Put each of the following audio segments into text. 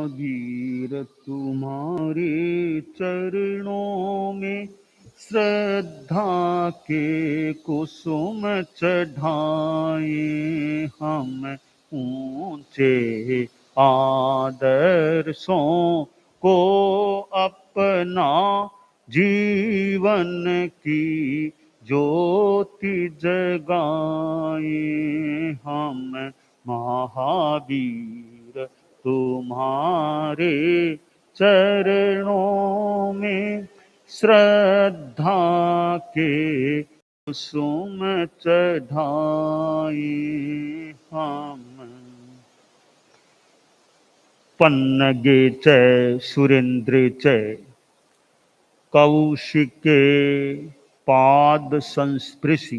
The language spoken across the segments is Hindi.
महावीर तुम्हारे चरणों में श्रद्धा के कुसुम चढ़ाए हम ऊंचे आदर्शों को अपना जीवन की ज्योति जगाए हम महावीर तुम्हारे चरणों में श्रद्धा के कुसुम चढ़ाए हम। पन्नगे च सुरेंद्रे च कौशिके पाद संस्पृशि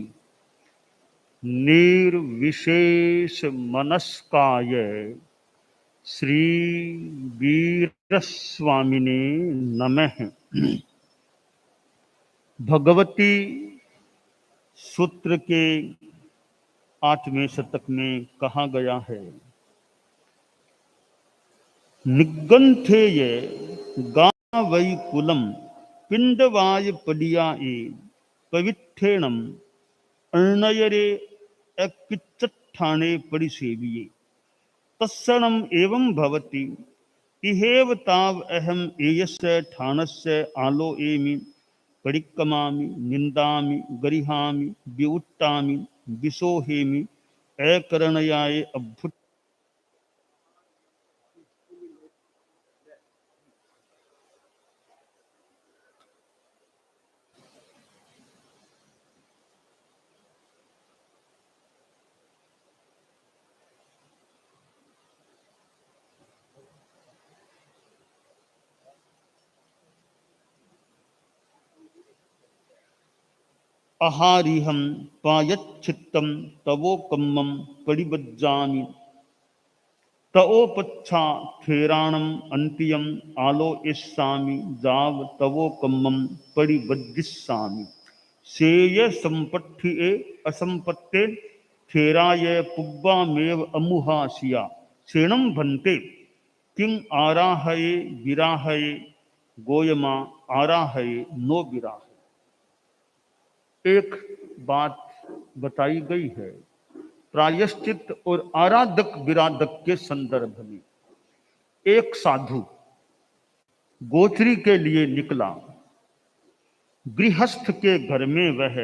निर्विशेष मनस्काय श्री वीरस्वामिने नमः। भगवती सूत्र के 8वें शतक में कहा गया है, निगंथेय गा वै कुलम पिंडवाय पडियाए पवित्रेणम अर्णयरे अकिच्चट्ठाणे परिसेविये तत्सणम एवं भवति इहेव ताव अहम एयस्य ठाणस्य आलोएमि परिक्कमामि निंदामि गरिहामि विउट्टामि विसोहेमि अकरणयाय अभ्युत। आहारिहं पायच्छित्तं तवोकम्मं परिबज्जामि तवोपच्छा थेराणम अंतियम आलोयिष्यामि जाव तवोकम्मं परिबज्जिष्यामि सेय संपत्तिये असंपत्ते थेराय पुब्बामेव अमुहासिया सेणं भन्ते किं आराहये विराहये गोयमा आराहये नो विराहये। एक बात बताई गई है प्रायश्चित और आराधक विराधक के संदर्भ में। एक साधु गोत्री के लिए निकला, गृहस्थ के घर में वह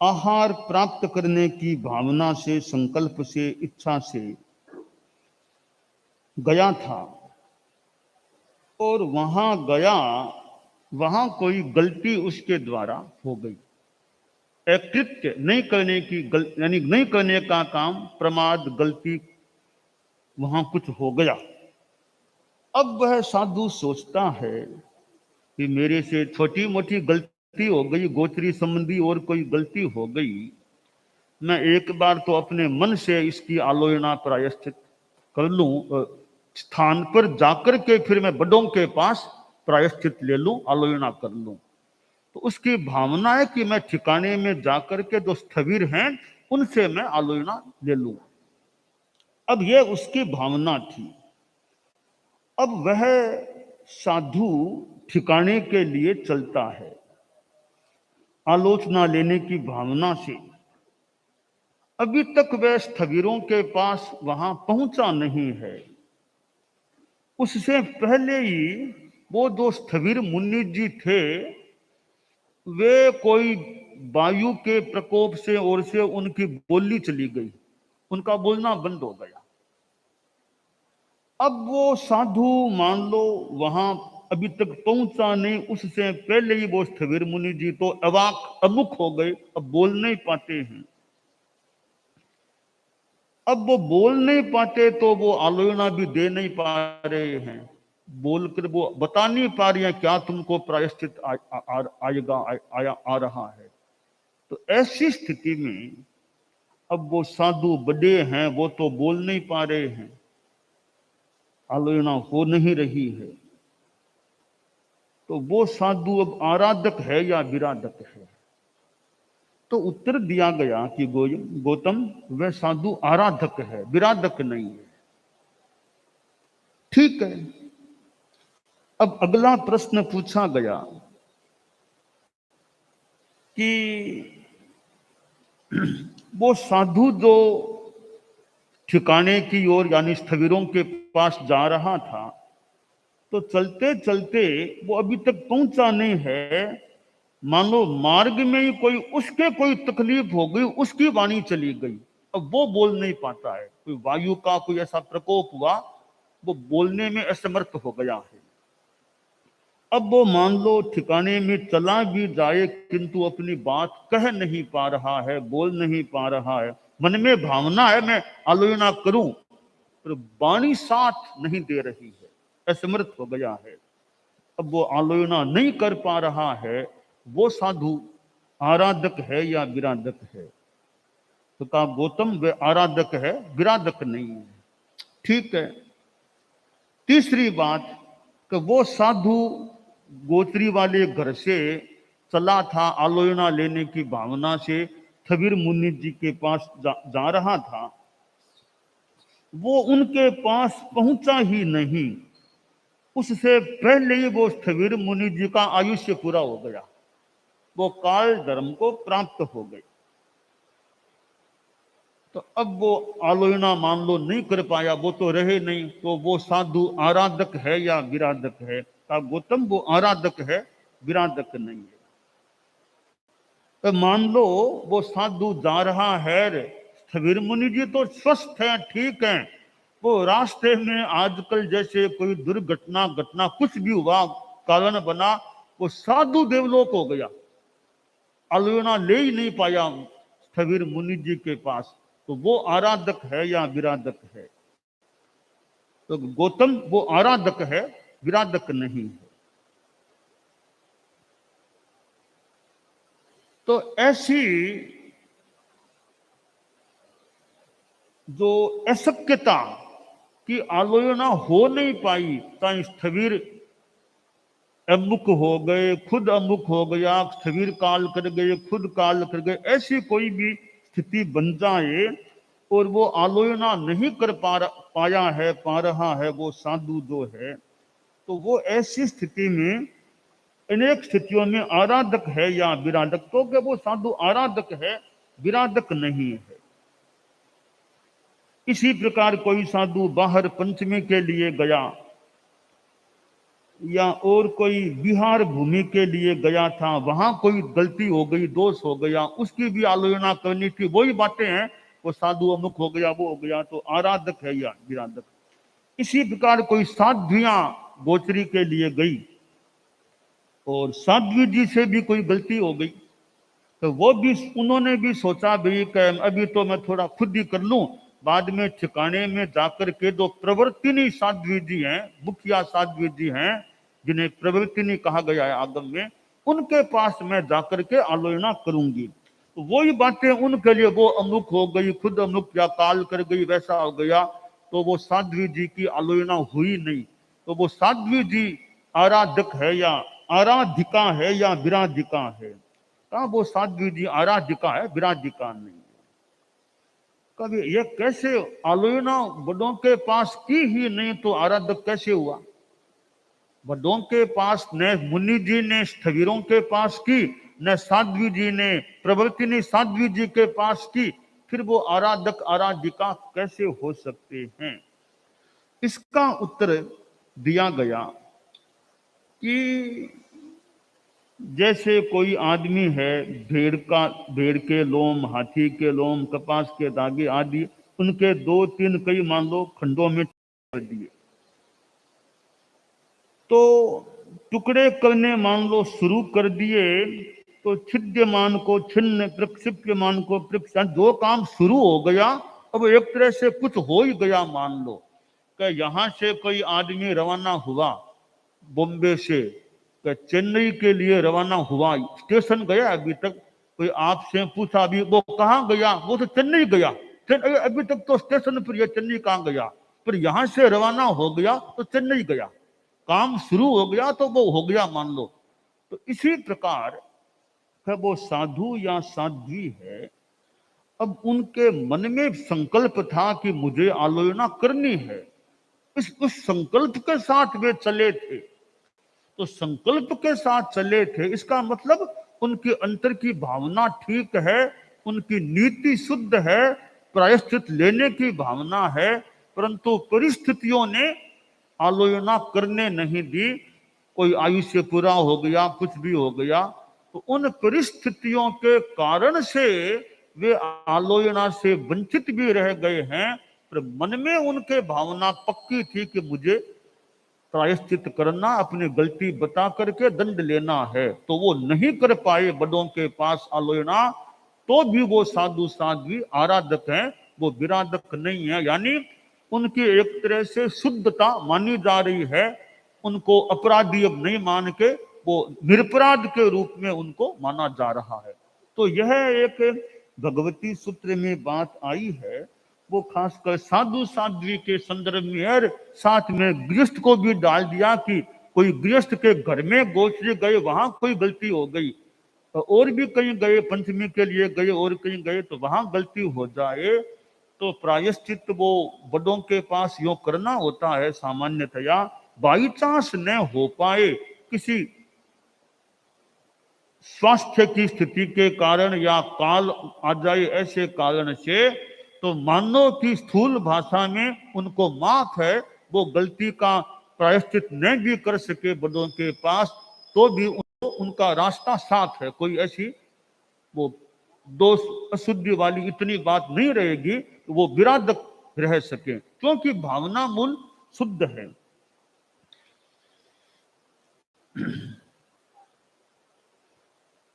आहार प्राप्त करने की भावना से, संकल्प से, इच्छा से गया था और वहां गया, वहां कोई गलती उसके द्वारा हो गई। अकृत्य नहीं करने की यानी नहीं करने का काम, प्रमाद, गलती, वहां कुछ हो गया। अब वह साधु सोचता है कि मेरे से छोटी मोटी गलती हो गई, गोत्री संबंधी और कोई गलती हो गई, मैं एक बार तो अपने मन से इसकी आलोचना प्रायश्चित कर लूं, स्थान पर जाकर के फिर मैं बड़ों के पास प्रायश्चित ले लूं, आलोचना कर लूं। तो उसकी भावना है कि मैं ठिकाने में जाकर के जो स्थविर हैं उनसे मैं आलोचना ले लूं। अब यह उसकी भावना थी। अब वह साधु ठिकाने के लिए चलता है आलोचना लेने की भावना से। अभी तक वह स्थविरों के पास वहां पहुंचा नहीं है। उससे पहले ही वो जो स्थविर मुनि जी थे, वे कोई वायु के प्रकोप से और से उनकी बोली चली गई, उनका बोलना बंद हो गया। अब वो साधु मान लो वहां अभी तक पहुंचा नहीं, उससे पहले ही वो स्थविर मुनि जी तो अवाक अमुख हो गए, अब बोल नहीं पाते हैं। अब वो बोल नहीं पाते तो वो आलोचना भी दे नहीं पा रहे हैं, बोलकर वो बता नहीं पा रही है क्या तुमको प्रायश्चित आएगा, आ रहा है। तो ऐसी स्थिति में अब वो साधु बड़े हैं, वो तो बोल नहीं पा रहे हैं, आलोचना हो नहीं रही है। तो वो साधु अब आराधक है या विराधक है? तो उत्तर दिया गया कि गौतम, वह साधु आराधक है, विराधक नहीं है। ठीक है। अब अगला प्रश्न पूछा गया कि वो साधु जो ठिकाने की ओर यानी स्थविरों के पास जा रहा था, तो चलते चलते वो अभी तक पहुंचा नहीं है। मान लो मार्ग में ही कोई तकलीफ हो गई, उसकी वाणी चली गई, अब वो बोल नहीं पाता है। कोई वायु का कोई ऐसा प्रकोप हुआ, वो बोलने में असमर्थ हो गया है। अब वो मान लो ठिकाने में चला भी जाए, किंतु अपनी बात कह नहीं पा रहा है, बोल नहीं पा रहा है। मन में भावना है मैं आलोचना करूं, पर वाणी साथ नहीं दे रही है, असमर्थ हो गया है। अब वो आलोचना नहीं कर पा रहा है, वो साधु आराधक है या विराधक है? तो कहा गौतम वे आराधक है, विराधक नहीं है। ठीक है। तीसरी बात कि वो साधु गोत्री वाले घर से चला था, आलोचना लेने की भावना से थविर मुनि जी के पास जा रहा था। वो उनके पास पहुंचा ही नहीं, उससे पहले ही वो थविर मुनि जी का आयुष्य पूरा हो गया, वो काल धर्म को प्राप्त हो गए। तो अब वो आलोचना मान लो नहीं कर पाया, वो तो रहे नहीं, तो वो साधु आराधक है या विराधक है? का गौतम वो आराधक है, विराधक नहीं है। तो मान लो वो साधु जा रहा है, स्थविर मुनि जी तो स्वस्थ है, ठीक है, वो रास्ते में आजकल जैसे कोई दुर्घटना घटना कुछ भी हुआ, कारण बना, वो साधु देवलोक हो गया, आलोचना ले ही नहीं पाया स्थविर मुनि जी के पास, तो वो आराधक है या विराधक है? तो गौतम वो आराधक है, विराधक नहीं है। तो ऐसी जो अशक्यता की आलोचना हो नहीं पाई, चाहे स्थविर अमुक हो गए, खुद अमुक हो गया, स्थविर काल कर गए, खुद काल कर गए, ऐसी कोई भी स्थिति बन जाए और वो आलोचना नहीं कर पा रहा है वो साधु जो है, तो वो ऐसी स्थिति में अनेक स्थितियों में आराधक है या विराधक? तो क्या वो साधु आराधक है, विराधक नहीं है। इसी प्रकार कोई साधु बाहर पंचमी के लिए गया या और कोई बिहार भूमि के लिए गया था, वहां कोई गलती हो गई, दोष हो गया, उसकी भी आलोचना करनी थी, वही बातें हैं, वो साधु अमुक हो गया, वो हो गया, तो आराधक है या विराधक? इसी प्रकार कोई साध्वियां गोचरी के लिए गई और साध्वी जी से भी कोई गलती हो गई, तो वो भी उन्होंने भी सोचा भी कि अभी तो मैं थोड़ा खुद ही कर लूं, बाद में ठिकाने में जाकर के जो प्रवर्तिनी साध्वी जी हैं, मुखिया साध्वी जी हैं, जिन्हें प्रवर्तिनी कहा गया है आगम में, उनके पास मैं जाकर के आलोचना करूंगी। तो वही बातें उनके लिए, वो अमुक हो गई, खुद अमुक या काल कर गई, वैसा हो गया, तो वो साध्वी जी की आलोचना हुई नहीं। तो वो साध्वी जी आराधक है या आराधिका है या विराधिका है? कहा वो साध्वी जी आराधिका है, विराधिका नहीं है। कभी ये कैसे आलोचना बड़ों के पास की ही नहीं तो आराधक कैसे हुआ? बड़ों के पास न मुनि जी ने स्थविरों के पास की, न साध्वी जी ने प्रवर्तिनी साध्वी जी के पास की, फिर वो आराधक आराधिका कैसे हो सकते हैं? इसका उत्तर दिया गया कि जैसे कोई आदमी है, भेड़ के लोम, हाथी के लोम, कपास के धागे आदि, उनके 2-3 कई मान लो खंडों में कर दिए, तो टुकड़े करने मान लो शुरू कर दिए, तो छिद्यमान को छिन्न, प्रक्षिप्यमान को प्रक्षिप्य, जो काम शुरू हो गया, अब एक तरह से कुछ हो ही गया। मान लो कि यहां से कोई आदमी रवाना हुआ बॉम्बे से, चेन्नई के लिए रवाना हुआ, स्टेशन गया, अभी तक कोई आपसे पूछा अभी वो कहाँ गया, वो तो चेन्नई गया, अभी तक तो स्टेशन पर यह चेन्नई कहाँ गया, पर यहां से रवाना हो गया तो चेन्नई गया, काम शुरू हो गया तो वो हो गया, मान लो। तो इसी प्रकार वो साधु या साध्वी है, अब उनके मन में संकल्प था कि मुझे आलोचना करनी है, उस संकल्प के साथ वे चले थे। तो संकल्प के साथ चले थे, इसका मतलब उनके अंतर की भावना ठीक है, उनकी नीति शुद्ध है, प्रायश्चित लेने की भावना है, परंतु परिस्थितियों ने आलोचना करने नहीं दी। कोई आयुष्य पूरा हो गया, कुछ भी हो गया, तो उन परिस्थितियों के कारण से वे आलोचना से वंचित भी रह गए हैं, पर मन में उनके भावना पक्की थी कि मुझे प्रायश्चित करना, अपनी गलती बता करके दंड लेना है। तो वो नहीं कर पाए बड़ों के पास आलोचना, तो भी वो साधु साध्वी आराधक हैं, वो विराधक नहीं है। यानी उनकी एक तरह से शुद्धता मानी जा रही है, उनको अपराधी अब नहीं मान के वो निरपराध के रूप में उनको माना जा रहा है। तो यह एक भगवती सूत्र में बात आई है, वो खासकर साधु साध्वी के संदर्भ में, और साथ में गृहस्थ को भी डाल दिया कि कोई गृहस्थ के घर में गोचरी गए, वहां कोई गलती हो गई, और भी कहीं गए, पंचमी के लिए गए और कहीं गए, तो वहां गलती हो जाए तो प्रायश्चित वो बड़ों के पास यूं करना होता है सामान्यतया। बाई चांस न हो पाए, किसी स्वास्थ्य की स्थिति के कारण या काल आ जाए ऐसे कारण से, तो मानो की स्थूल भाषा में उनको माफ है, वो गलती का प्रायश्चित न भी कर सके बड़ों के पास, तो भी उनका रास्ता साफ है। कोई ऐसी वो दोष अशुद्धि वाली इतनी बात नहीं रहेगी तो वो विराधक रह सके, क्योंकि भावना मूल शुद्ध है।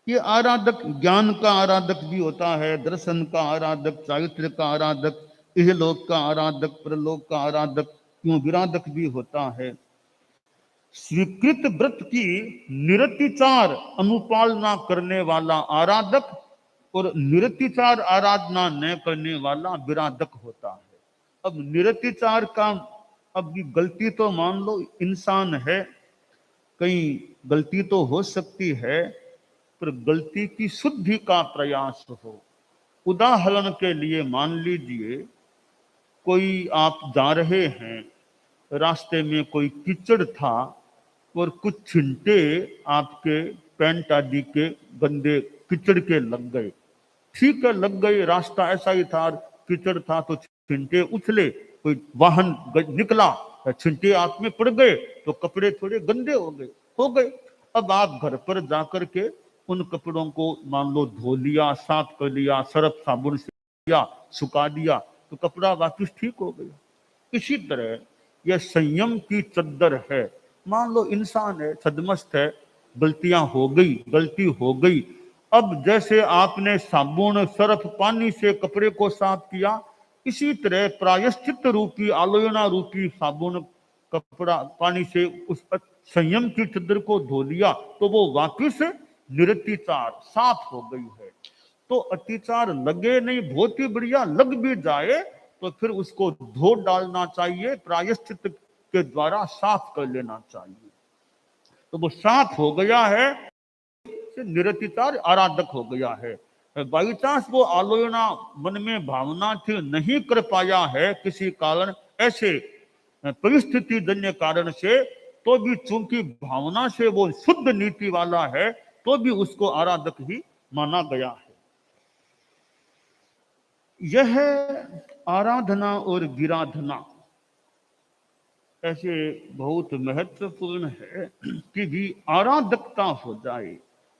ये आराधक ज्ञान का आराधक भी होता है, दर्शन का आराधक, चारित्र का आराधक, इहलोक का आराधक, परलोक का आराधक, क्यों विराधक भी होता है। स्वीकृत व्रत की निरतिचार अनुपालना करने वाला आराधक और निरतिचार आराधना न करने वाला विराधक होता है। अब निरतिचार का, अब गलती तो मान लो इंसान है, कहीं गलती तो हो सकती है, पर गलती की शुद्धि का प्रयास हो। उदाहरण के लिए मान लीजिए कोई आप जा रहे हैं, रास्ते में कोई कीचड़ था और कुछ छिंटे आपके पैंट आदि के गंदे कीचड़ के लग गए। ठीक है, लग गए, रास्ता ऐसा ही था, कीचड़ था तो छिंटे उछले, कोई वाहन निकला, छिंटे आप में पड़ गए तो कपड़े थोड़े गंदे हो गए। अब आप घर पर जाकर के उन कपड़ों को मान लो धो लिया, साफ कर लिया, सर्फ साबुन से किया, सुखा दिया, तो कपड़ा वापस ठीक हो गया। इसी तरह यह संयम की चद्दर है। मान लो इंसान है, छदमस्त है, गलतियां हो गई, गलती हो गई। अब जैसे आपने साबुन सर्फ पानी से कपड़े को साफ किया, इसी तरह प्रायश्चित रूपी आलोचना रूपी साबुन कपड़ा पानी से उस संयम की चद्दर को धो लिया, तो वो वापिस निरतिचार साफ हो गई है। तो अतिचार लगे नहीं, बहुत ही बढ़िया, लग भी जाए तो फिर उसको धो डालना चाहिए, प्रायश्चित के द्वारा साफ कर लेना चाहिए। तो वो साफ हो गया है, निरतिचार आराधक हो गया है। बाई चांस वो आलोचना मन में भावना थी, नहीं कर पाया है किसी कारण, ऐसे परिस्थिति जन्य कारण से, तो भी चूंकि भावना से वो शुद्ध नीति वाला है, तो भी उसको आराधक ही माना गया है। यह आराधना और विराधना ऐसे बहुत महत्वपूर्ण है कि भी आराधकता हो जाए।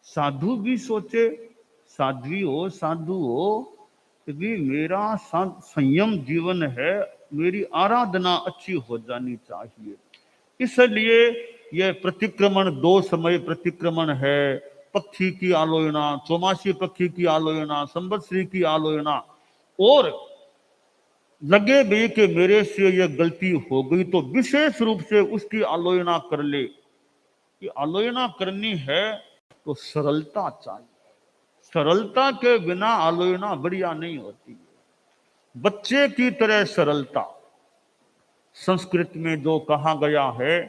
साधु भी सोचे, साध्वी हो, साधु हो, भी मेरा संयम जीवन है, मेरी आराधना अच्छी हो जानी चाहिए। इसलिए यह प्रतिक्रमण, 2 समय प्रतिक्रमण है, पक्षी की आलोचना, चौमासी पक्षी की आलोचना, संवत्सरी की आलोचना, और लगे भी कि मेरे से यह गलती हो गई तो विशेष रूप से उसकी आलोचना कर ले। कि आलोचना करनी है तो सरलता चाहिए, सरलता के बिना आलोचना बढ़िया नहीं होती है। बच्चे की तरह सरलता, संस्कृत में जो कहा गया है,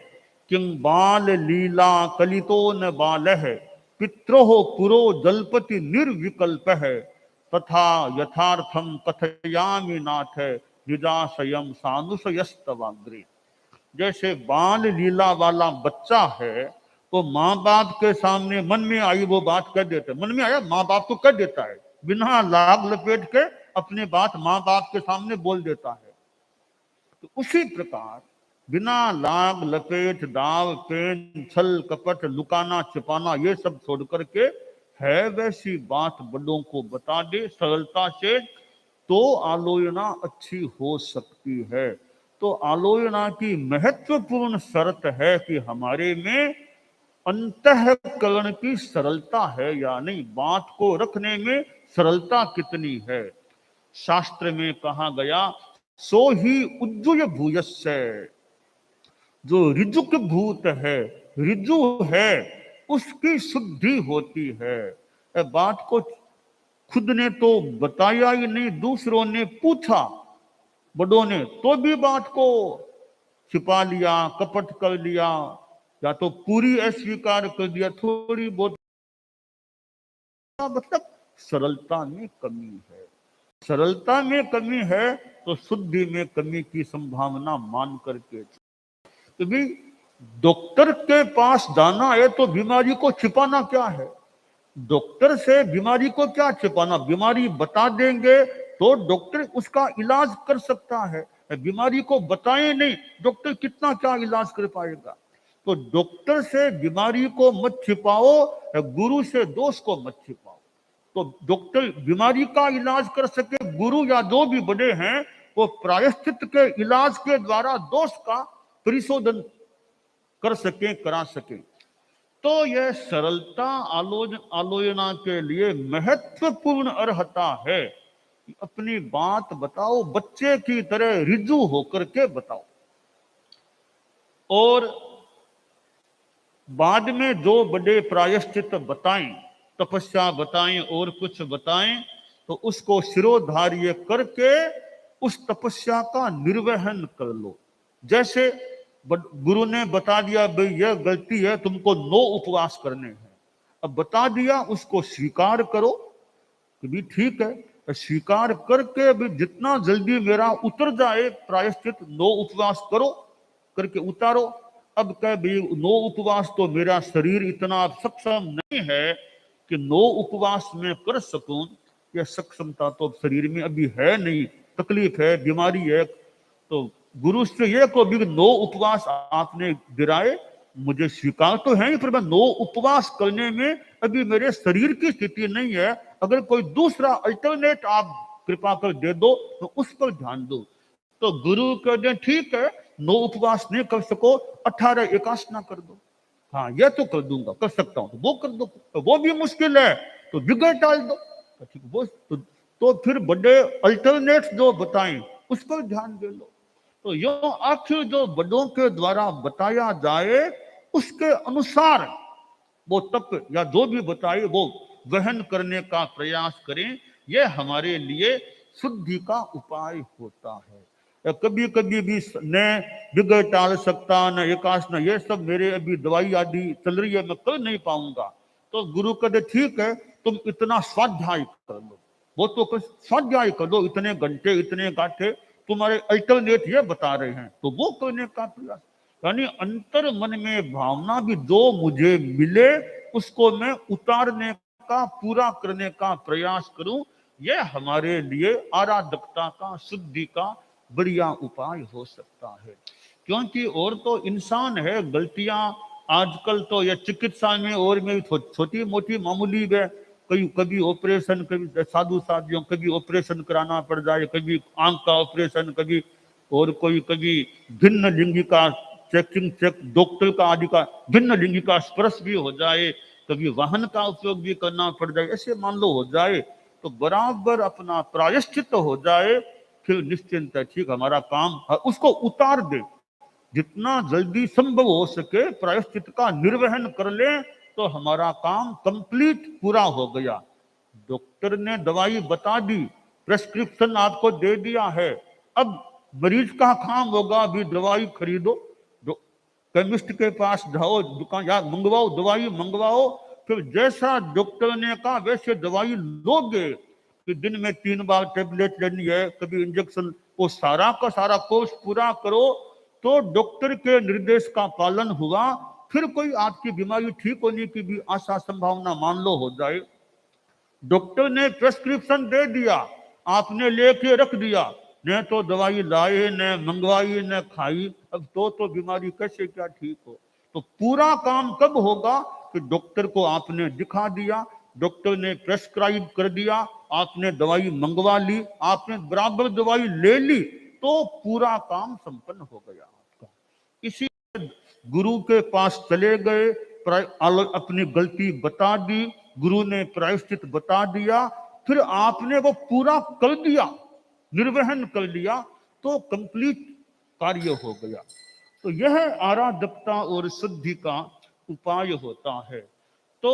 किं बाल लीला कलितो न बालः पित्रोः पुरो जल्पति निर्विकल्पः तथा यथार्थम कथयामि नाथ निजाशयम सानुशयस्तवाग्रे। जैसे बाल लीला वाला बच्चा है, वो माँ बाप के सामने मन में आई वो बात कर देता है, मन में आया माँ बाप को कर देता है, बिना लाग लपेट के अपनी बात माँ बाप के सामने बोल देता है। तो उसी प्रकार बिना लाग लपेट दाव पेन छल कपट लुकाना छिपाना ये सब छोड़ करके है वैसी बात बड़ों को बता दे सरलता से, तो आलोचना अच्छी हो सकती है। तो आलोचना की महत्वपूर्ण शर्त है कि हमारे में अंतःकरण की सरलता है या नहीं, बात को रखने में सरलता कितनी है। शास्त्र में कहा गया सो ही उज्जुय भूयस्य, जो ऋजुक भूत है, ऋजु है, उसकी शुद्धि होती है। बात को खुद ने तो बताया ही नहीं, दूसरों ने पूछा बड़ों ने तो भी बात को छिपा लिया, कपट कर लिया, या तो पूरी अस्वीकार कर दिया, थोड़ी बहुत, मतलब सरलता में कमी है। सरलता में कमी है तो शुद्धि में कमी की संभावना मान करके, तो भी डॉक्टर के पास जाना है तो बीमारी को छिपाना क्या है, डॉक्टर से बीमारी को क्या छिपाना, बीमारी बता देंगे तो डॉक्टर उसका इलाज कर सकता है, बीमारी को बताए नहीं डॉक्टर कितना क्या इलाज कर पाएगा। तो डॉक्टर से बीमारी को मत छिपाओ, गुरु से दोष को मत छिपाओ। तो डॉक्टर बीमारी का इलाज कर सके, गुरु या जो भी बड़े हैं वो प्रायश्चित के इलाज के द्वारा दोष का परिशोधन कर सके, करा सके। तो यह सरलता आलोचना के लिए महत्वपूर्ण अर्हता है। अपनी बात बताओ, बच्चे की तरह रिजु होकर के बताओ, और बाद में जो बड़े प्रायश्चित बताएं, तपस्या बताएं और कुछ बताएं, तो उसको शिरोधार्य करके उस तपस्या का निर्वहन कर लो। जैसे गुरु ने बता दिया भाई यह गलती है, तुमको 9 उपवास करने हैं, अब बता दिया उसको स्वीकार करो कि भी ठीक है, स्वीकार करके भी जितना जल्दी मेरा उतर जाए प्रायश्चित 9 उपवास करो, करके उतारो। अब कह भी 9 उपवास तो मेरा शरीर इतना सक्षम नहीं है कि 9 उपवास में कर सकूं, यह सक्षमता तो शरीर में अभी है नहीं, तकलीफ है, बीमारी है। तो गुरु से यह को भी 9 उपवास आपने गिराए, मुझे स्वीकार तो है, पर मैं 9 उपवास करने में अभी मेरे शरीर की स्थिति नहीं है, अगर कोई दूसरा अल्टरनेट आप कृपा कर दे दो तो उस पर ध्यान दो। तो गुरु कह दे ठीक है 9 उपवास नहीं कर सको, 18 एकासना कर दो, हाँ यह तो कर दूंगा, कर सकता हूं, तो वो कर दो। तो वो भी मुश्किल है तो बिगड़ डाल दो, तो ठीक वो तो फिर बड़े अल्टरनेट जो बताएं उस पर ध्यान दे लो। तो यो आखिर जो बड़ों के द्वारा बताया जाए उसके अनुसार वो तप या जो भी बताए वो वहन करने का प्रयास करें, यह हमारे लिए शुद्धि का उपाय होता है। कभी कभी भी न बिगड़ टाल सकता न एकासना, ये सब मेरे अभी दवाई आदि चल रही है, मैं कर नहीं पाऊंगा। तो गुरु कहते ठीक है तुम इतना स्वाध्याय कर लो, वो तो स्वाध्याय कर लो, इतने घंटे इतने गांठे तुम्हारे अल्टरनेट ये बता रहे हैं, तो वो करने का प्रयास, यानी अंतर मन में भावना भी जो मुझे मिले उसको मैं उतारने का, पूरा करने का प्रयास करूं, यह हमारे लिए आराधकता का, शुद्धि का बढ़िया उपाय हो सकता है। क्योंकि और तो इंसान है, गलतियां आजकल तो यह चिकित्सा में और में छोटी मोटी मामूली है, कभी ऑपरेशन, कभी साधु साधियों कभी ऑपरेशन कराना पड़ जाए, कभी आंख का ऑपरेशन, कभी और कोई कभी भिन्न लिंगी का चेकिंग चेक डॉक्टर का आदि का भिन्न लिंगी का स्पर्श भी हो जाए, कभी वाहन का उपयोग भी करना पड़ जाए, ऐसे मान लो हो जाए तो बराबर अपना प्रायश्चित हो जाए, फिर निश्चिंत है ठीक हमारा काम, उसको उतार दे, जितना जल्दी संभव हो सके प्रायश्चित का निर्वहन कर ले तो हमारा काम कंप्लीट पूरा हो गया। डॉक्टर ने दवाई बता दी, प्रेस्क्रिप्शन आपको दे दिया है, अब मरीज का काम होगा अभी दवाई खरीदो, केमिस्ट के पास जाओ, दुकान या मंगवाओ, दवाई मंगवाओ, फिर जैसा डॉक्टर ने कहा वैसे दवाई लोगे, कि दिन में 3 बार टेबलेट लेनी है, कभी इंजेक्शन, वो सारा का सारा कोर्स पूरा करो, तो डॉक्टर के निर्देश का पालन हुआ, फिर कोई आपकी बीमारी ठीक होने की भी आशा संभावना मान लो हो जाए। डॉक्टर ने प्रेस्क्रिप्शन दे दिया, आपने लेके रख दिया, न तो दवाई लाए न मंगवाई न खाई, अब तो बीमारी कैसे क्या ठीक हो। तो पूरा काम कब होगा कि डॉक्टर को आपने दिखा दिया, डॉक्टर ने प्रेस्क्राइब कर दिया, आपने दवाई मंगवा ली, आपने बराबर दवाई ले ली, तो पूरा काम संपन्न हो गया आपका। इसी गुरु के पास चले गए, अपनी गलती बता दी, गुरु ने प्रायश्चित बता दिया, फिर आपने वो पूरा कर दिया, निर्वहन कर लिया, तो कंप्लीट कार्य हो गया। तो यह आराधकता और शुद्धि का उपाय होता है। तो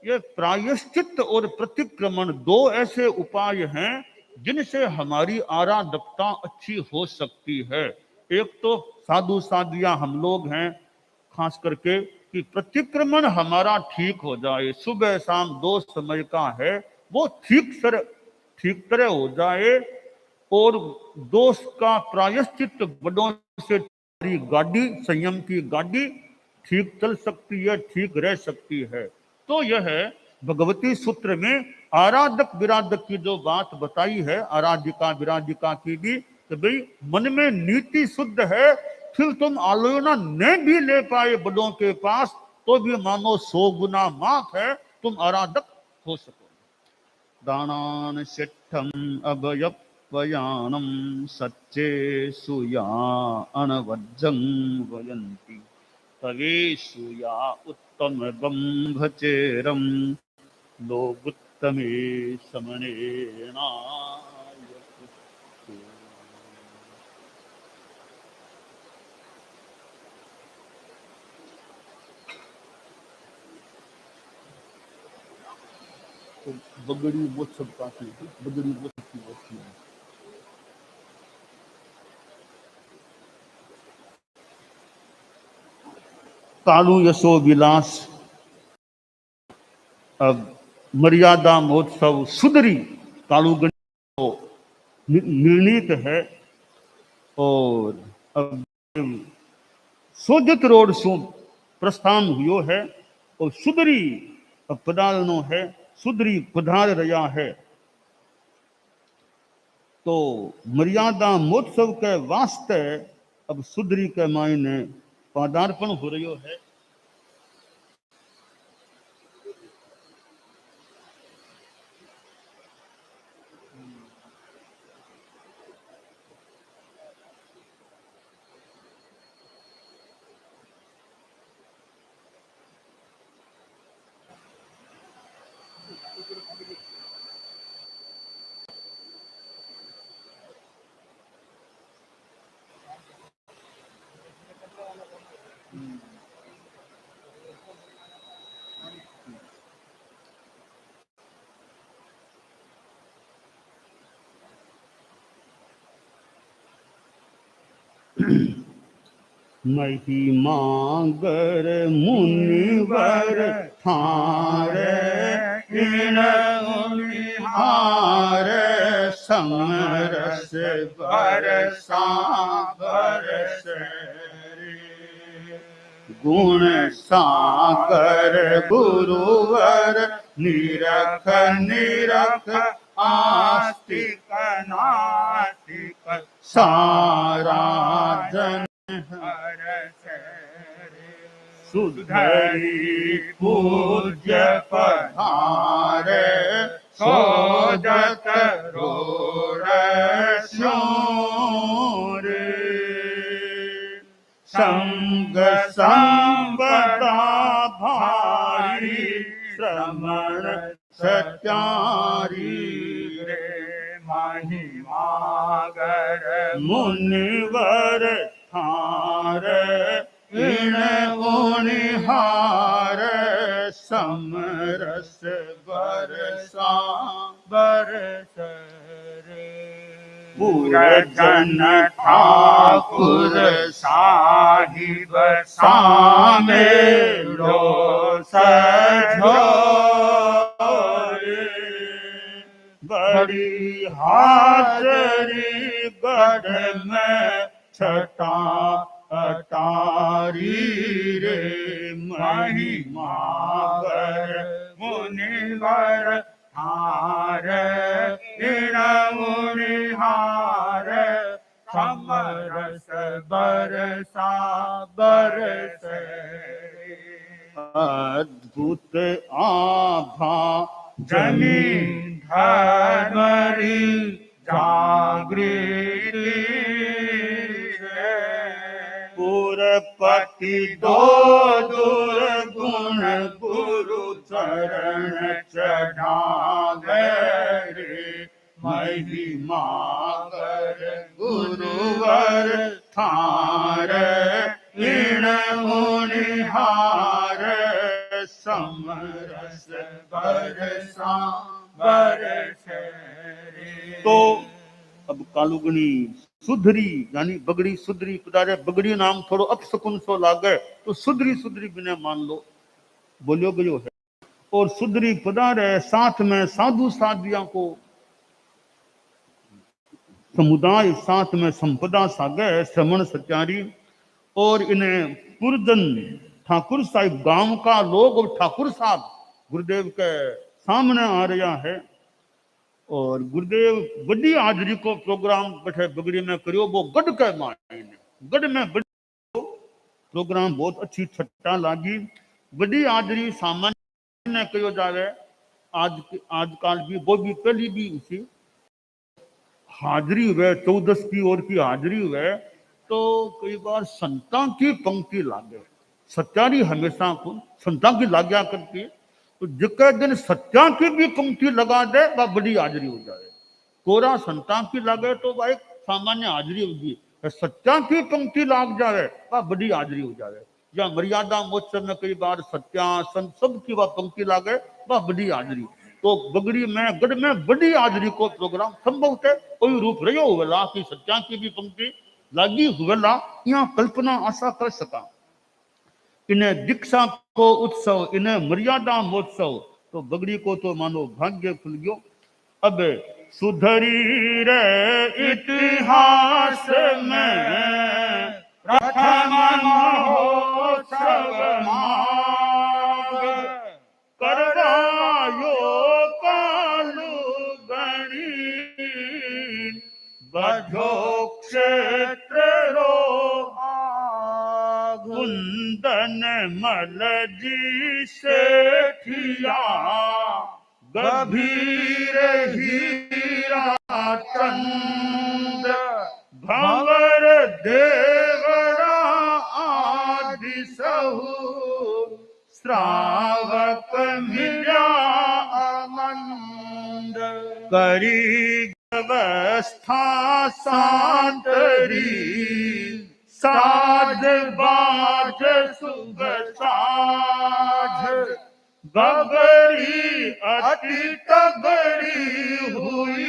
यह प्रायश्चित और प्रतिक्रमण दो ऐसे उपाय हैं जिनसे हमारी आराधकता अच्छी हो सकती है। एक तो साधु साधिया हम लोग हैं खास करके कि प्रतिक्रमण हमारा ठीक हो जाए, सुबह शाम 2 समय का है वो ठीक तरह हो जाए, और दोष का प्रायश्चित बड़ों से गाड़ी, संयम की गाड़ी ठीक चल सकती है, ठीक रह सकती है। तो यह भगवती सूत्र में आराधक विराधक की जो बात बताई है, आराधिका विराधिका की भी, तो भाई मन में नीति शुद्ध है, फिर तुम आलोचना न भी ले पाए बड़ों के पास, तो भी मानो 100 गुना माफ है, तुम आराधक हो सको। दानान शिष्ठम अभयपयानम सच्चे सुया अनवज्जं वयंती तवे सुया उत्तम बंभचेरम लोगुत्तमे समनेना। तो बगड़ी वो सब काफी, बगड़ी वो सब की वस्तु है। कालू यशो विलास, अब मर्यादा महोत्सव सुधरी कालूगण को निर्णीत है, और अब सोजत रोड सो प्रस्थान हुयो है, और सुधरी पधारनो है, सुधरी पधार रहा है। तो मर्यादा महोत्सव के वास्ते अब सुधरी के मायने पदार्पण हो रही है। महिमागर मुनिवर थारे इन उनिहार समरस बरसा बरस गुण सागर गुरुवर निरख निरख आस्तिक नास्तिक सारा जन सुधरी पूज्य पधारे सोजत रोड शोरे संग संपदा भारी श्रमण सत्यारी रे महिमागर मुनिवर थार इन उनिहार समरस बरसा बरस पूरजन ठाकुर साहिब सामे लो सझोरे बड़ी हाजरी गढ़ में छटा तारी रे महिमा गर मुनिवर हार इन मुनिहार समरस बरसा बरसे अद्भुत आभा जमी धर्मरी जागृति पुरपति दो दुर्गुण गुरु चरण चढ़ावे रे महिमा कर गुरुवर थार इन मुनिहार समरस बरसा बरसे। तो अब कालुगनी सुधरी यानी बगड़ी सुधरी पधारे। बगड़ी नाम थोड़ो अपशकुन सो लागे तो सुधरी सुधरी बिना मान लो बोलियो गयो है। और सुधरी पधारे साथ में साधु साधिया को समुदाय साथ में संपदा सागे श्रवण सत्यारी। और इन्हें पुरजन ठाकुर साहिब गांव का लोग और ठाकुर साहब गुरुदेव के सामने आ रहा है। और गुरुदेव बड़ी हाजरी को प्रोग्राम बैठे बगड़ी में करियो वो गढ़ के मायने गढ़ में बड़ी प्रोग्राम बहुत अच्छी छट्टा लागी। बड़ी हाजरी सामान्य कहो जावे आजकल भी वो भी पहली भी उसी हाजरी हुए 14 की ओर की हाजरी हुए तो कई बार संता की पंक्ति लागे। सत्यारी हमेशा को संता की लाग्या करती तो जिके दिन सत्या की भी पंक्ति लगा दे वह बड़ी हाजरी हो जाए। कोरा संता की लगे तो वह एक सामान्य हाजरी होगी। सत्या की पंक्ति लाग जाए वह बड़ी हाजरी हो जाए। या मर्यादा महोत्सव में कई बार सत्या संत सब की वह पंक्ति लागे वह बड़ी हाजरी। तो बगड़ी में गढ़ में बड़ी हाजरी को प्रोग्राम संभव थे कोई रूप रहो हुएला कि सत्या की भी पंक्ति लागी हुएला यहाँ कल्पना आशा कर सका। इन्हें दीक्षा को उत्सव इन्हें मर्यादा महोत्सव तो बगड़ी को तो मानो भाग्य खुल गयो। अब सुधरी रे इतिहास में प्रथम महोत्सव करवायो कालुगनी बधो क्षेत्र रो कुंदन मल जी सेठिया गभीर हीरा चंद भंवर देवरा आदि सहु श्रावक मिला आनंद करी व्यवस्था सांतरी साज बाज सुग साज बगड़ी अति तगड़ी हुई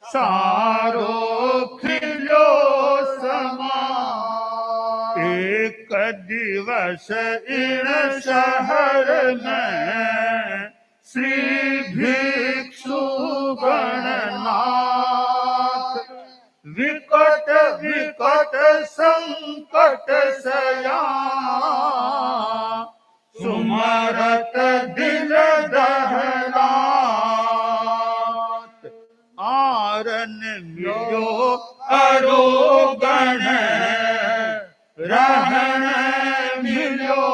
सारो खिलो समा। एक दिवस इन शहर में श्री भिक्षु गणनाथ विकट विकट संकट सया सुमरत दिल दहरात आरन मिलो अरोगण रहन मिलो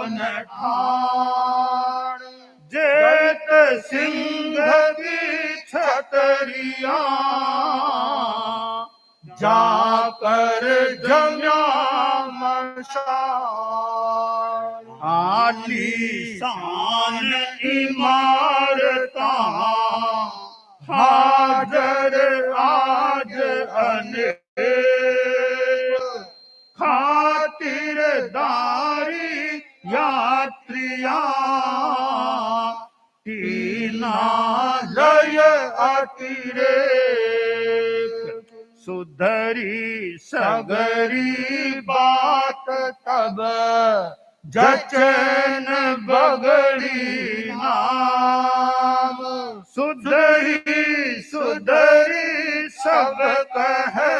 न ठाण जेत सिंह की छतरिया जाकर जम्या मशाल आलीशान इमारता हाजर आज अनेक खातिरदारी यात्रिया तीना लय अतिरेक सुधरी सगरी बात तब जचन बगड़ी नाम सुधरी सुधरी सब कहे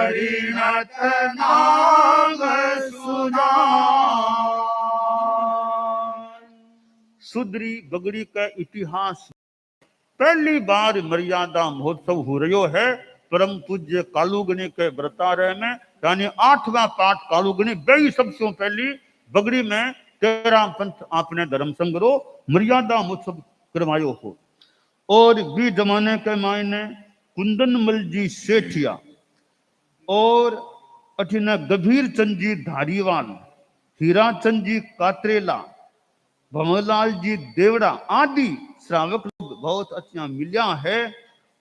परिणत नाम सुजान। सुधरी बगड़ी का इतिहास पहली बार मर्यादा महोत्सव हो रही है परम पूज्य कालूगनी के व्रतारय में, यानी 8वां पाठ कालूगनी गई सबसे पहली बगड़ी में 13 पंथ आपने धर्म संग्रह मर्यादा महोत्सव करवायो हो। और भी जमाने के मायने कुंदनमल जी सेठिया और अठिन गंभीर चंद जी धारीवाल, हीराचंद जी कातरेला, भंवरलाल जी देवड़ा आदि श्रावक लोग बहुत अच्छा मिलिया है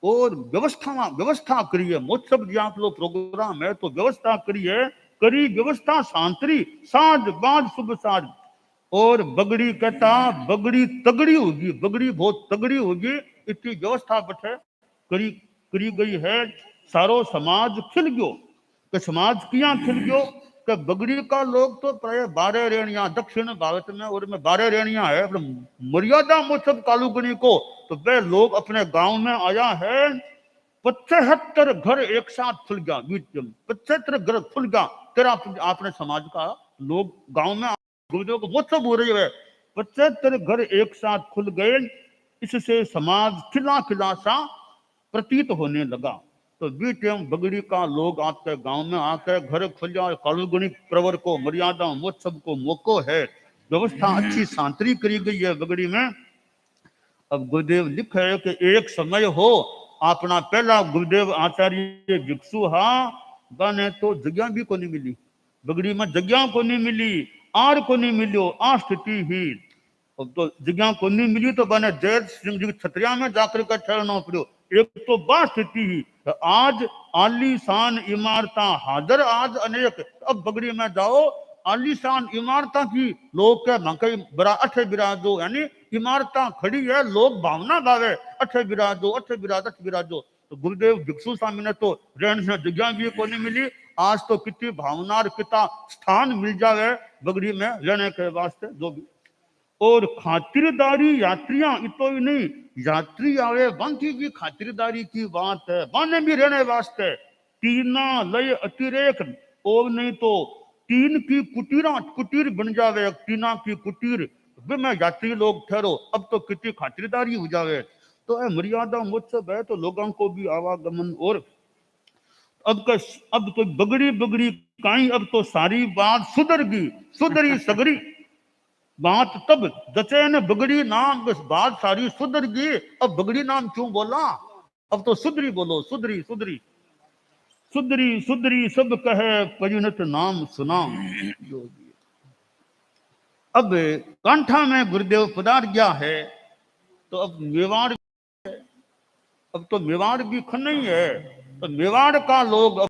और व्यवस्था करिए। महोत्सव जी आप लोग प्रोग्राम है तो व्यवस्था करिए, करी व्यवस्था शांतरी साज बाज शुभ साज। और बगड़ी कहता बगड़ी तगड़ी होगी, बगड़ी बहुत तगड़ी होगी, इतनी व्यवस्था बटे करी गई है। सारो समाज खिल गयो, कि समाज किया खिल गयो कि बगड़ी का लोग तो प्राय 12 रेणिया दक्षिण भारत में और में 12 रेणिया है। मर्यादा महोत्सव कालूगनी को तो वे लोग अपने गांव में आया है। 75 घर एक साथ खुल गया, 75 घर खुल गया। तेरा आपने समाज का लोग गांव में गुरुदेव को महोत्सव हो रही है, 75 घर एक साथ खुल गए। इससे समाज खिला खिला सा प्रतीत होने लगा। तो बीच बगड़ी का लोग आपके गांव में आकर घर खुल कालूगनी प्रवर को मर्यादा महोत्सव को मौको है। व्यवस्था अच्छी शांति करी गई है बगड़ी में। अब गुरुदेव लिखे है कि एक समय हो अपना पहला गुरुदेव आचार्य भिक्षु हा बने तो जगह भी को नहीं मिली, बगड़ी में जगह को नहीं मिली, आर को नहीं मिलो, आ स्थिति ही। अब तो जगह को नहीं मिली तो बने जय सिंह जी छतरिया में जाकर के ठहरना पड़ो। एक तो बात स्थिति ही आज आलीशान इमारता हाजर आज अनेक। अब बगड़ी में जाओ आलीशान इमारता की लोग के मंकई बरा अठे बिराजो, यानी इमारता खड़ी है, लोग भावना गावे अठे बिराजो अठे बिराजो। तो गुरुदेव भिक्षु स्वामी ने तो रहने से जगह भी को नहीं मिली। आज तो कितनी भावना कितना स्थान मिल जावे बगड़ी में रहने के वास्ते जो भी। और खातिरदारी यात्रियां इतो ही नहीं, यात्री आवे बांकी की खातिरदारी की बात है, बाने भी रहने वास्ते तीना लय अतिरेक और नहीं तो तीन की कुटीर बन जावे, तीना की कुटीर में यात्री लोग ठहरो। अब तो कितनी खातिरदारी हो जावे। तो मर्यादा महोत्सव है तो लोगों को भी आवागमन। और अब तो बगड़ी काई, अब तो सारी बात सुधरी सगरी बात तब जचे न बगड़ी नाम, बस बात सारी सुधर गई। अब बगड़ी नाम क्यों बोला, अब तो सुधरी बोलो, सुधरी सब कहे परिणत नाम सुना। अब कांठा में गुरुदेव पधार गया है तो अब मेवाड़, अब तो मेवाड़ भी खन ही है। तो मेवाड़ का लोग अब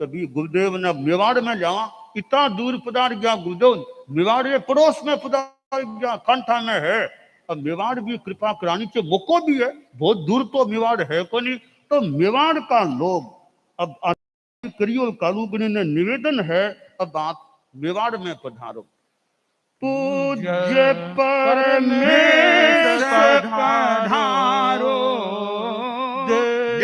कभी गुरुदेव ने मेवाड़ में जावा, इतना दूर पधार गया गुरुदेव, मेवाड़ ये पड़ोस में पधार गया, कांठा में है। अब मेवाड़ भी कृपा करानी चाहिए, मौको भी है, बहुत दूर तो मेवाड़ है को नहीं। तो मेवाड़ का लोग अब करियो, कालूगनी ने निवेदन है अब आप मेवाड़ में पधारो। पूज्य परमेश पधारो देश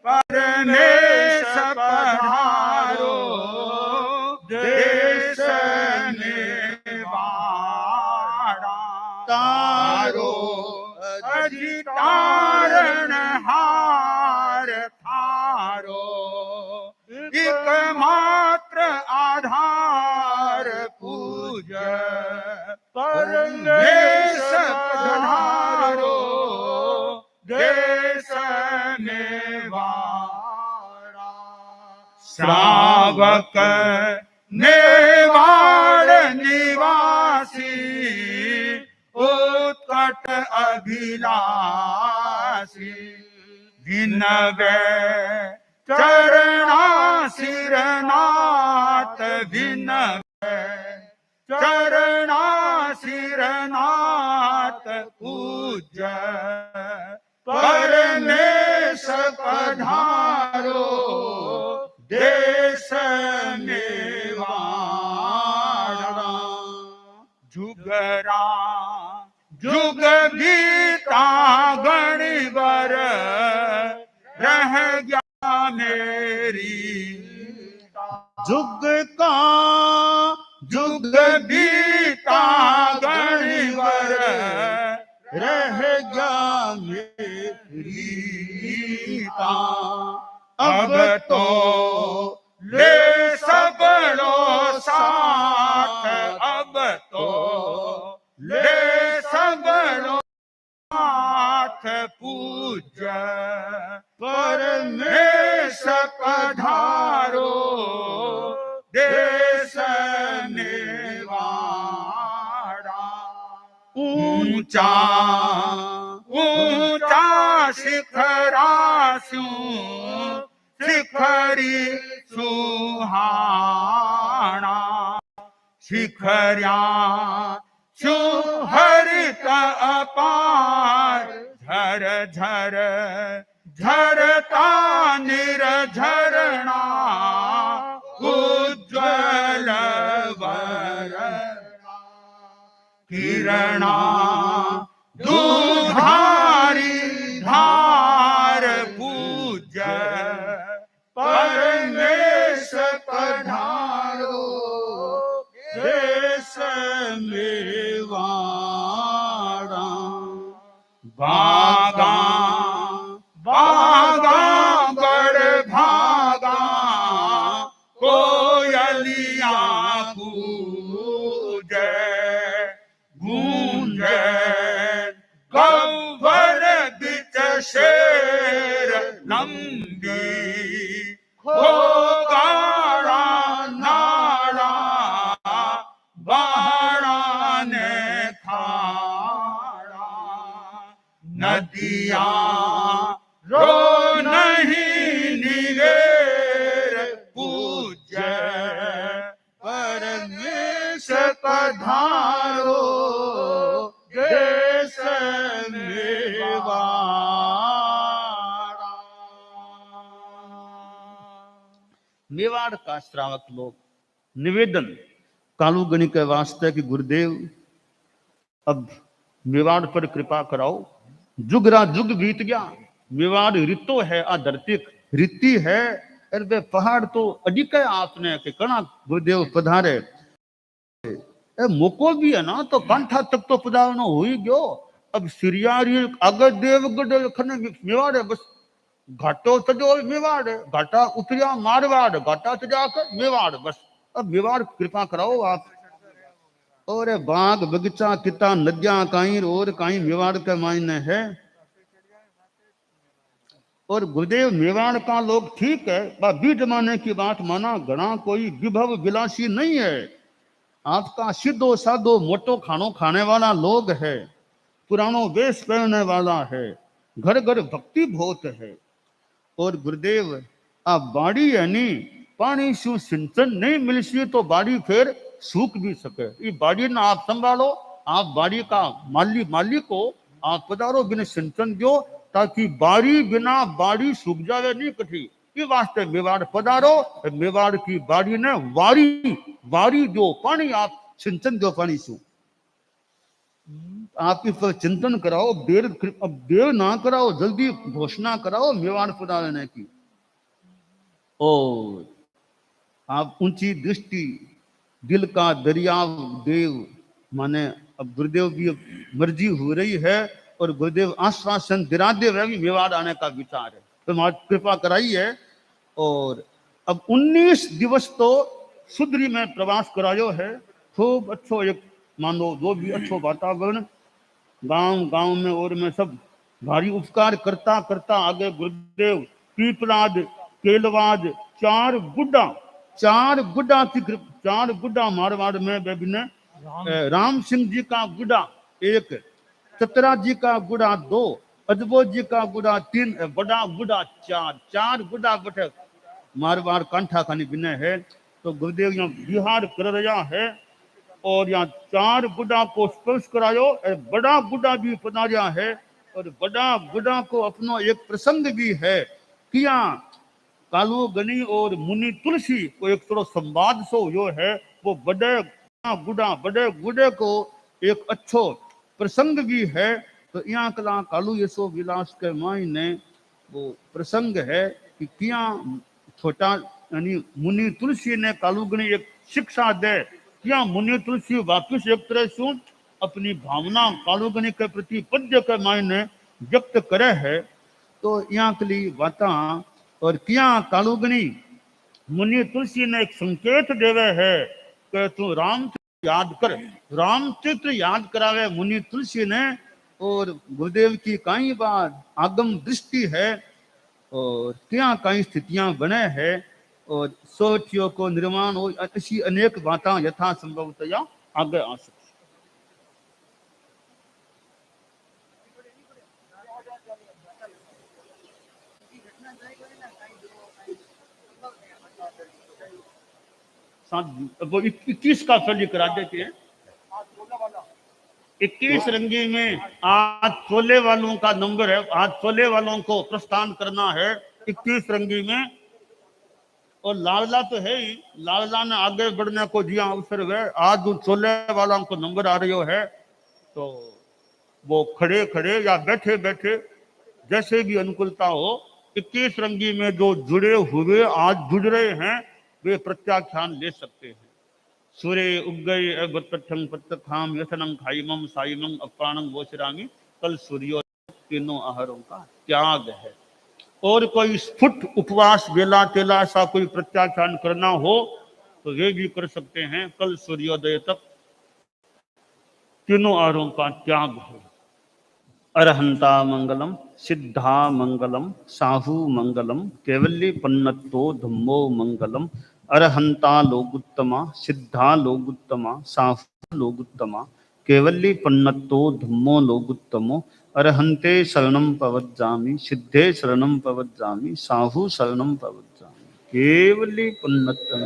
परमेश पधारो देश निवाड़ा, तारो अधितारण हार थारो, एकमात्र आधार पूज्य परमेश पधारो देश नेवाड़ा। श्रावक नेवाड़ निवासी उत्कट अभिलाषी, विनवे चरणा सिरनाथ, विनवे चरणा सिरनाथ पूज्य परमेश पधारो देश नेवाड़ा। जुगरा जुग गीता गणी बर रह गया मेरी, जुग का जुग बीता गणी बर रह गया मेरी गीता, अब तो ले सब लो साथ, अब तो ले सब लो साथ, पूज्य परमेश पधारो देश मेवाड़ा, ऊंचा ऊंचा शिखरास्यू शिखरी सुहाना, शिखर्या सुहरित अपार, झर झर झरता निर्झरणा, उज्ज्वल वरणा, किरणा दुधारी धार, पूज्य परमेश पधारो देश मेवाड़ा, बागा बागा बड़ भागा, कोयलिया कूजे गूंजे, गौवर बिच शेर लंबी, खोगाड़ा नाड़ा बाड़ा ने खाड़ा, नदिया रो नहीं निवेर, पूज्य परमेश पधारो देश मेवाड़ा। मेवाड़ का श्रावक लोग निवेदन कालूगणी के वास्ते कि गुरुदेव अब मेवाड़ पर कृपा कराओ, जुगरा जुग बीत गया, मेवाड़ ऋतो है आ धरती रीति है, अरे वे पहाड़ तो अधिक है आपने के कणा गुरुदेव पधारे, ए मोको भी है ना तो कंठा तक तो पधारना हो ही गयो, अब सिरियारी अगर देवगढ़ खने मेवाड़ है, बस घाटो सजो मेवाड़ है, घाटा उतरिया मारवाड़, घाटा सजा कर मेवाड़, बस अब मेवाड़ कृपा कराओ आप। और बाग बगीचा किता नदियां काई और काई मेवाड़ के मायने है, और गुरुदेव मेवाड़ का लोग ठीक है, बीच जमाने की बात माना, घना कोई विभव विलासी नहीं है, आपका सीधो साधो मोटो खानो खाने वाला लोग है, पुरानो वेश पहनने वाला है, घर घर भक्ति बहुत है, और गुरुदेव आप बाड़ी है नी पानी शू सिंचन नहीं मिलसी तो बाड़ी फिर सूख भी सके, ये बाड़ी ना आप संभालो, आप बाड़ी का माली को आप पधारो बिना सिंचन दो, ताकि बाड़ी बिना बाड़ी सूख जावे नहीं कठी, ये वास्ते मेवाड़ पधारो, मेवाड़ की बाड़ी ने वारी दो पानी, आप सिंचन दो पानी शू, आप इस पर चिंतन कराओ, देर ना कराओ, जल्दी घोषणा कराओ मेवाड़ पधारने की, और आप ऊंची दृष्टि दिल का दरियाव देव, माने अब गुरुदेव की मर्जी हो रही है, और गुरुदेव आश्वासन दिरादे हुए भी मेवाड़ आने का विचार है, तो कृपा कराई है, और अब 19 दिवस तो सुधरी में प्रवास करायो है, खूब अच्छो एक मानो जो भी अच्छो वातावरण गांव में और में सब भारी उपकार करता करता आगे गुरुदेव पीपलाद केलवाद चार गुड्डा मारवाड़ में विभिन्न, राम सिंह जी का गुड्डा 1, चतरा जी का गुड्डा 2, अजबो जी का गुड्डा 3, बड़ा गुड्डा 4 गुड्डा बैठक मारवाड़ कांठा खानी बिने है, तो गुरुदेव यहाँ बिहार कर रहा है, और यहाँ 4 गुड्डा को स्पर्श करायो, बड़ा गुड्डा भी पधारिया है, और बड़ा गुड्डा को अपनो एक प्रसंग भी है कि यहाँ कालू गनी और मुनि तुलसी को एक थोड़ा संवाद सो जो है, वो बड़े गुड्डे को एक अच्छो प्रसंग भी है, तो यहाँ कला कालू यशो विलास के मायने वो प्रसंग है कि किया छोटा यानी मुनि तुलसी ने कालूगणी एक शिक्षा दे, क्या मुनि तुलसी वापिस एक तरह से अपनी भावना कालूगणी के प्रति पद्य के मायने व्यक्त करे है। तो यहाँ के लिए बाता और क्या कालूगणी मुनि तुलसी ने एक संकेत देवे है कि तू रामचरित्र याद कर, रामचरित्र याद करावे मुनि तुलसी ने। और गुरुदेव की कई बार आगम दृष्टि है और क्या कई स्थितियां बने हैं और सोचियों को निर्माण हो, ऐसी अनेक बातें यथा संभवतया आगे आ सकती। वो 21 का फल करा देते हैं। 21 रंगी में आज चोले वालों का नंबर है, आज चोले वालों को प्रस्थान करना है 21 रंगी में। और लाडला तो है ही, लाडला ने आगे बढ़ने को दिया अवसर है। आज जो चोले वालों को नंबर आ रही है तो वो खड़े खड़े या बैठे बैठे जैसे भी अनुकूलता हो 21 रंगी में जो जुड़े हुए आज जुड़ रहे हैं वे प्रत्याख्यान ले सकते हैं। सूर्य उगय अगतठं प्रत्यखाम यथनं खाइमम साइमं अपाणं वोचरामि, कल सूर्योदय तीनों आहारों का त्याग है। और कोई स्फुट उपवास बेला तेला ऐसा कोई प्रत्याख्यान करना हो तो वे भी कर सकते हैं। कल सूर्योदय तक तीनों आहारों का त्याग है। अरहंता मंगलम सिद्धा मंगलम साहू मंगलम केवल्य पन्नतो धम्मो मंगलम। अरहंता लोगुत्तमा सिद्धा लोगुत्तमा साहू लोगुत्तमा केवल्य पन्नतो धम्मो लोगुत्तमो। अरहंते शरणं पवज्जामि सिद्धे शरणं पवज्जामि साहू शरणं पवज्जामि केवल्य पन्नतम।